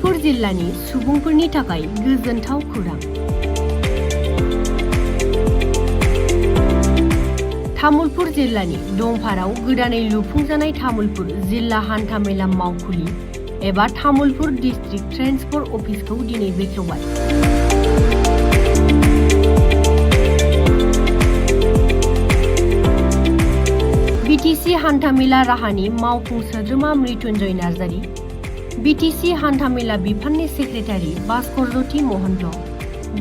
तामुलपुर जिल्लानि सुबुंफोरनि थाखाय गोजोनथाव खौरां। तामुलपुर जिल्लानि दंफाराव गोदानै लुफुंजानाय तामुलपुर जिल्ला हान्थामेला मावखुलि एबा तामुलपुर डिस्ट्रिक्ट ट्रेन्सपोर्ट अफिसखौ दिनै बेखेवबाय। बीटीसी हान्थामेला राहानि मावफुं सोद्रोमा मृत्युंजय नार्जारी, बीटीसी हान्थामेला बिफाननि secretary Bhaskar Jyoti Mahanta,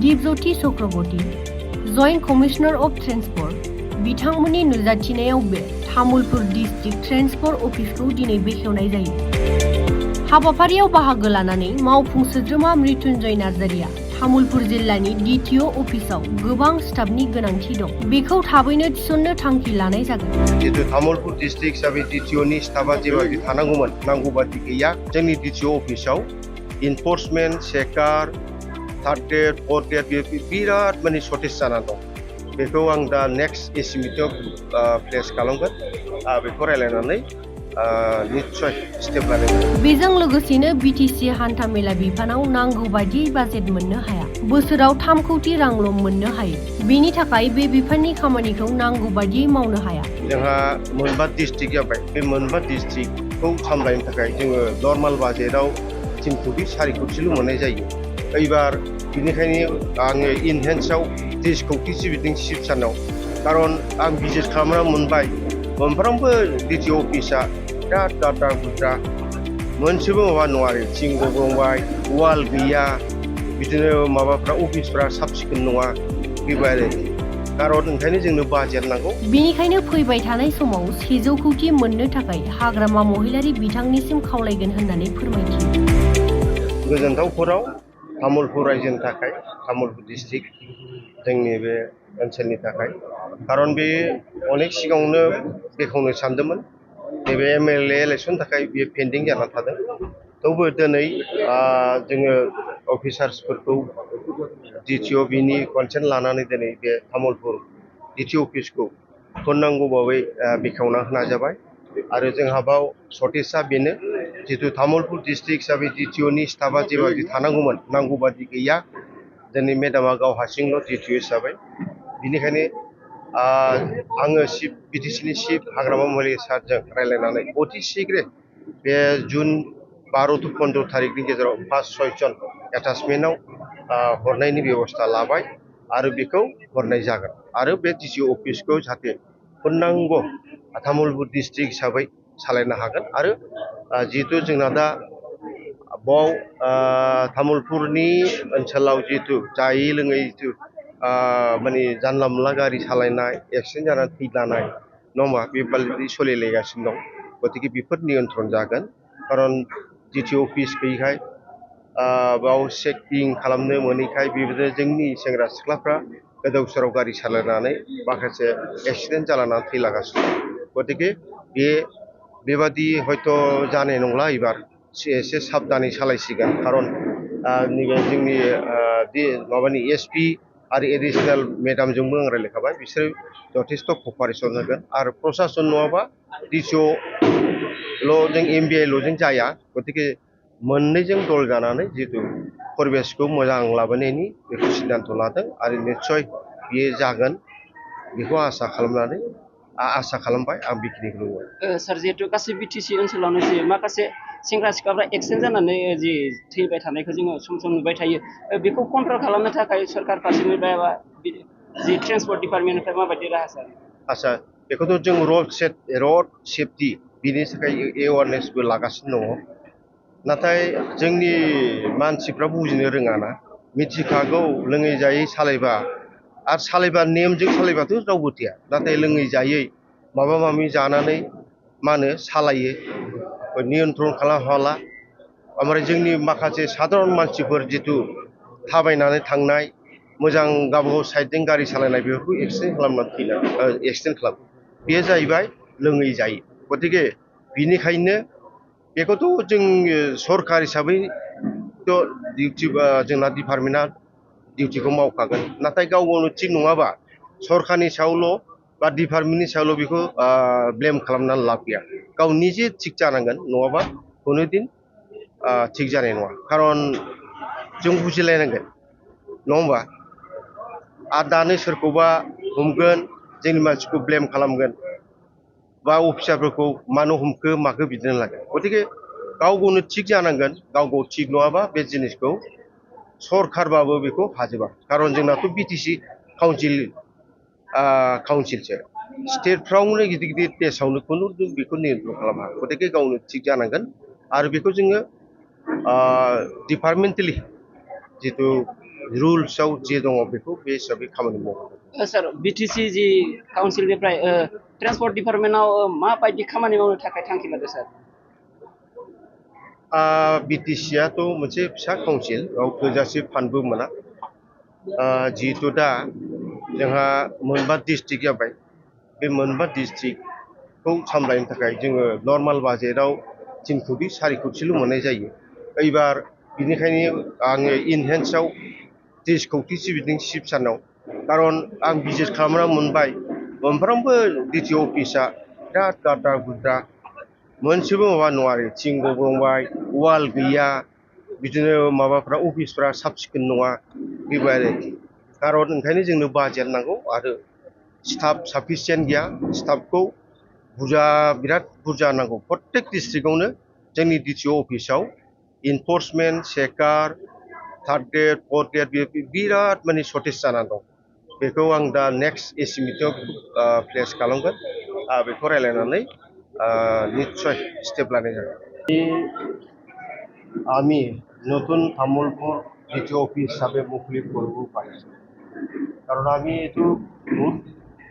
Dipjyoti Chakraborty, joint commissioner of transport बिथांमोननि नुजाथिनायाव बे तामुलपुर डिस्ट्रिक्ट ट्रेन्सपोर्ट अफिसखौ दिनै बेखेवनाय जायो। हाबाफारियाव बाहागो लानानै मावफुं सोद्रोमा मृत्युंजय नार्जारिया तामुलपुर जिल्लानि डीटीओ अफिसाव गोबां स्टाफनि गोनांथि दं, बेखौ थाबैनो थिसननो थांखि लानाय जागोन। जितु तामुलपुर डिस्ट्रिक्ट हिसाबै डीटीओनि स्टाफा जेबायदि थानांगौमोन नांगौ बादि गैया। जोंनि डीटीओ अफिसाव इनफोर्समेन्ट, सेकार, थार्ड ग्रेड, फोर्थ ग्रेड बिराद माने सर्टेज जाना दं। बेखौ आं दा नेक्स्ट एस्टिमेटआव प्लेस खालामगोन, बेखौ रायलायनानै निश्चय स्टेप लानांगोन। बेजों लोगोसेनो बीटीसी हान्थामेला बिफानाव नांगौ बायदियै बाजेट मोननो हाया। बोसोराव 3 कौटि रांल' मोननो हायो। बेनि थाखाय बे बिफाननि खामानिखौ नांगौ बायदियै मावनो हाया। जोंहा मोनबा डिस्ट्रिक्ट जाबाय। बे मोनबा डिस्ट्रिक्टखौ सामलायनो थाखाय जोङो नर्माल बाजेटआव 3 कौटि 4 कौटिल' मोननाय जायो। एबार बेनिखायनो आङो इनहेन्सआव 30 कौटिसो बिदों सिप सानाव। खारन आं बिजिनेस खालामना मोनबाय मोनफ्रोमबो डीटीओ अफिसा बिराद डाटा बुरजा, मोनसेबो माबा नङा आरो थिं गब्लंबाय, वाल गैया, बिदिनो माबाफ्रा अफिसफ्रा साब सिखोन नङा बेबायदि। खारन ओंखायनो जोंनो बाजेट नांगौ। बेनिखायनो फैबाय थानाय समाव 100 कौटि मोननो थाखाय हाग्रामा महिलारि बिथांनिसिम खावलायगोन होननानै फोरमायथियो। गोजोनथाव खौरां तामुलपुर रायजोनि थाखाय, तामुलपुर डिस्ट्रिक्ट जोंनि बे ओनसोलनि थाखाय। खारन बे अनेक सिगाङावनो बेखेवनो सानदोंमोन। नैबे एमएलए इलेक्सननि थाखाय बेयो पेन्डिं जाना थादों। थेवबो दिनै जोङो अफिसार्सफोरखौ डीटीओ बिनि कनसेन्ट लानानै दिनै बे तामुलपुर डीटीओ अफिसखौ नांगौ बाबै बेखेवना होनाय जाबाय। आरो जोंहा बाव सर्टेजआ बेनो, जितु तामुलपुर डिस्ट्रिक्ट हिसाबै डीटीओनि स्टाफा जेबायदि थानांगौमोन नांगौ बादि गैया। दिनै मेडामा गाव हारसिंल' डीटीओ हिसाबै। बेनिखायनो आङो चिफ बीटीसीनि चिफ हाग्रामा महिलारि सारजों रायलायनानै अति शीघ्र बे जुन 12 to 15 थारिखनि गेजेराव 5-6 जन एटाचमेन्टआव हरनायनि बेबस्था लाबाय आरो बेखौ हरनाय जागोन। आरो बे डीटीओ अफिसखौ जाहाथे पूर्णांग तामुलपुर डिस्ट्रिक्ट हिसाबै सालायनो हागोन। आरो जिहेतु जोंना दा बाव तामुलपुरनि ओनसोलाव जिहेतु जायै लोङै जितु माने जानला मोनला गारि सालायनाय, एक्सिडेन्ट जानानै थैलानाय नङा होमबा, बेबायदि सोलिलायगासिनो दं। गतिके बेफोर नियन्त्रण जागोन। खारन डीटीओ अफिस गैयैखाय बाव चेकिं खालामनो मोनैखाय बेबायदिनो जोंनि सेंग्रा सिख्लाफ्रा गोदाव सोराव गारि सालायनानै माखासे एक्सिडेन्ट जालानानै थैलागासिनो दं। गतिके बेबादि हयथ' जानाय नंला। एबार एसे साबधानै सालायसिगोन। खारन नैबे जोंनि माबानि एसपि आरो एडिशनेल मेडामजोंबो आं रायलायखाबाय, बिसोर जथेस्थ' कपारेसन होगोन। आरो प्रसासन नङाबा डीटीओ जों एमबिआइल'जों जाया। गतिके मोननैजों दल जानानै जितु परिबेसखौ मोजां लाबोनायनि बेखौ सिद्धान्त लादों आरो निस्सय बेयो जागोन बेखौ आसा खालामबाय। आं बेखिनिखौ बुंबाय। सार, जिहेतु गासै बीटीसी ओनसोलावनो जि माखासे सेंग्रा सिख्लाफ्रा एक्सिडेन्ट जानानै जि थैबाय थानायखौ जोङो सम सम नुबाय थायो, बेखौ कन्ट्रल खालामनो थाखाय सरकार फारसेनिफ्राय बा जि ट्रेन्सपर्ट डिपार्टमेन्टनिफ्राय माबायदि राहा सार? आच्छा, बेखौथ' जों रड सेफटि बिनि थाखाय एवारनेसबो लागासिनो दङ। नाथाय जोंनि मानसिफ्रा बुजिनो रोङाना। मिथिखागौ लोङै जायै सालायबा, आरो सालायबा नेमजों सालायबाथ' रावबो थैया। नाथाय लोङै जायै माबा माबि जानानै मा होनो सालायो, नियन्त्रण खालामनो हाला। ओमफ्राय जोंनि माखासे साधारन मानसिफोर जितु थाबायनानै थांनाय, मोजां गावबागाव साइडजों गारि सालायनाय, बेफोरखौ एक्सिडेन्ट खालामो। बेयो जाहैबाय लोङै जायै। गतिके बिनिखायनो बेखौथ' जों सरकार हिसाबैथ' डिउटि जोंना डिपार्टमेन्टआ डिउटिखौ मावखागोन। नाथाय गाव गावनो थिग नङाबा सरकारनि सायावल' बा डिपार्टमेन्टनि सायावल' बेखौ ब्लेम खालामनानै लाब गैया। गाव निजे थिग जानांगोन, नङाबा खुनुदिन थिग जानाय नङा खारन जों बुजिलायनांगोन नङा होमबा आरो दानो सोरखौबा हमगोन जोंनि मानसिखौ ब्लेम खालामगोन बा अफिसारफोरखौ मानो हमखो माखो बिदिनो लागोन गतिके गाव गावनो थिग जानांगोन गाव गाव थिग नङाबा बे जिनिसखौ सरकारबाबो बेखौ हाजोबा खारन जोंनाथ' बिटिसि काउन्सिलसो स्टेटफ्रावनो गिदिर गिदिर देशआवनो खुनु बेखौ नियन्त्रण खालामा गतिके गावनो थिग जानांगोन आरो बेखौ जोङो डिपार्टमेन्टेलि जितु रुल्सआव जे दङ बेखौ बे हिसाबै खामानि मावनांगोन सार बिटिसि जि काउन्सिलनिफ्राय ट्रेन्सपर्ट डिपार्टमेन्टआव माबायदि खामानि मावनो थाखाय थांखि लादों सार बिटिसिआथ' मोनसे फिसा काउन्सिल बेयाव थोजासे फान्डबो मोना जिहेतु दा जोंहा मोनबा डिस्ट्रिक्ट जाबाय बे मोनबा डिस्ट्रिक्टखौ सामलायनो थाखाय जोङो नर्माल बाजेटआव 3 कोटि 4 कोटिल' मोननाय जायो एबार बिनिखायनो आङो इनहेन्सआव 30 कोटिसो बिदों चिफ सारनाव खारन आं बिजित खालामना मोनबाय मोनफ्रोमबो डिटिअ अफिसा बिराद गाद्रा गुद्रा मोनसेबो माबा नङा आरो थिं गब्लंबाय वाल गैया बिदिनो माबाफ्रा अफिसफ्रा साब सिखोन नङा बेबायदि खारन ओंखायनो जोंनो बाजेट नांगौ आरो स्टाफ साफिसियेन्ट गैया स्टाफखौ बिराद बुरजा नांगौ प्रत्येक डिस्ट्रिक्टआवनो जोंनि डिटिअ अफिसाव इनफर्समेन्ट चेकार थार्ड ग्रेड फोर्थ ग्रेड बिराद माने सर्टेज जानानै दं बेखौ आं दा नेक्स्ट एसि मिटिंआव प्लेस खालामगोन बेखौ रायज्लायनानै নিশ্চয় স্টেপ লানে যাবে আমি নতুন তামোলপুর ডিটিঅ অফিস হিসাবে মুকলি কৰিব পাৰিছোঁ কাৰণ আমি এইটো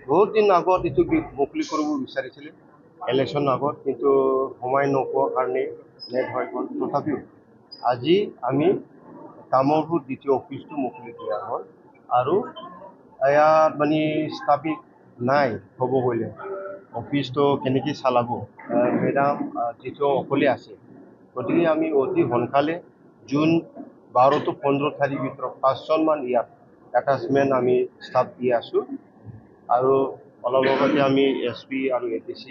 বহুত দিন আগত এইটো মুকলি কৰিব বিচাৰিছিলোঁ ইলেকশ্যন আগত কিন্তু সময় নোপোৱাৰ কাৰণে লেট হৈ গ'ল তথাপিও আজি আমি তামোলপুৰ ডিটিঅ অফিচটো মুকলি দিয়া হ'ল আৰু ইয়াত মানে স্থাপিত নাই হ'ব হ'লে অফিসটো কেনেকৈ চালাব মেডাম যিটো অকলে আছে গতিকে আমি অতি সোনকালে জুন 12 to 15 তাৰিখ ভিতৰত 5জনমান ইয়াত এটাচমেণ্ট আমি ষ্টাফ দি আছোঁ আৰু অলপ আগতে আমি SP আৰু ADC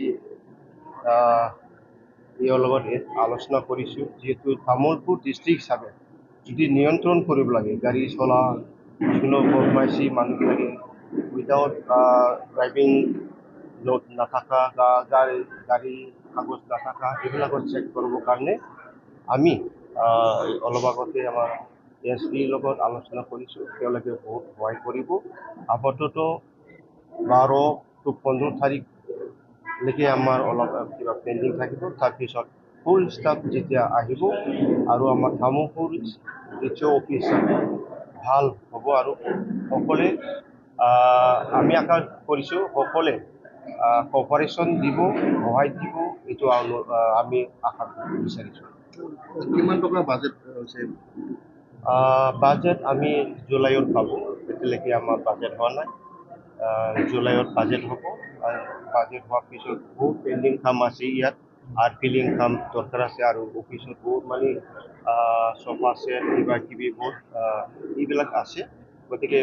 ইয়াৰ লগত আলোচনা কৰিছোঁ যিহেতু তামোলপুৰ ডিষ্ট্ৰিক্ট হিচাপে যদি নিয়ন্ত্ৰণ কৰিব লাগে গাড়ী চলা কোনো বদমাইচি মানুহবিলাকে উইদাউট ড্ৰাইভিং নোট নাথাকা গাড়ী কাগজ নাথাকা এইবিলাকত চেক কৰিবৰ কাৰণে আমি অলপ আগতে আমাৰ SP লগত আলোচনা কৰিছোঁ তেওঁলোকে বহুত সহায় কৰিব আপাতত 12 to 15 তাৰিখলৈকে আমাৰ অলপ কিবা পেণ্ডিং থাকিব তাৰপিছত ফুল ষ্টাফ যেতিয়া আহিব আৰু আমাৰ তামোলপুৰ ডিটিঅ অফিচ ভাল হ'ব আৰু সকলোৱে আমি আশা কৰিছোঁ সকলোৱে কপাৰেশ্যন দিব সহায় দিব এইটো আমি আশা বিচাৰিছোঁ কিমান টকা বাজেট হৈছে বাজেট আমি জুলাইত পাব এতিয়ালৈকে আমাৰ বাজেট হোৱা নাই জুলাইত বাজেট হ'ব বাজেট হোৱাৰ পিছত বহুত পেণ্ডিং কাম আছে ইয়াত আৰ্ট ফিলিং কাম দৰকাৰ আছে আৰু অফিচত বহুত মানে চফা চেট কিবা কিবি বহুত এইবিলাক আছে গতিকে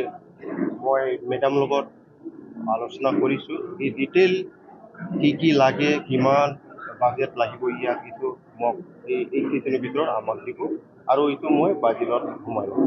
মই মেডাম লগত আলোচনা কৰিছোঁ এই ডিটেইল কি লাগে কিমান বাজেট লাগিব ইয়াত এইটো মোক এই কেইদিনৰ ভিতৰত আমাক দিব আৰু এইটো মই বাজেটত সোমাই ল'ম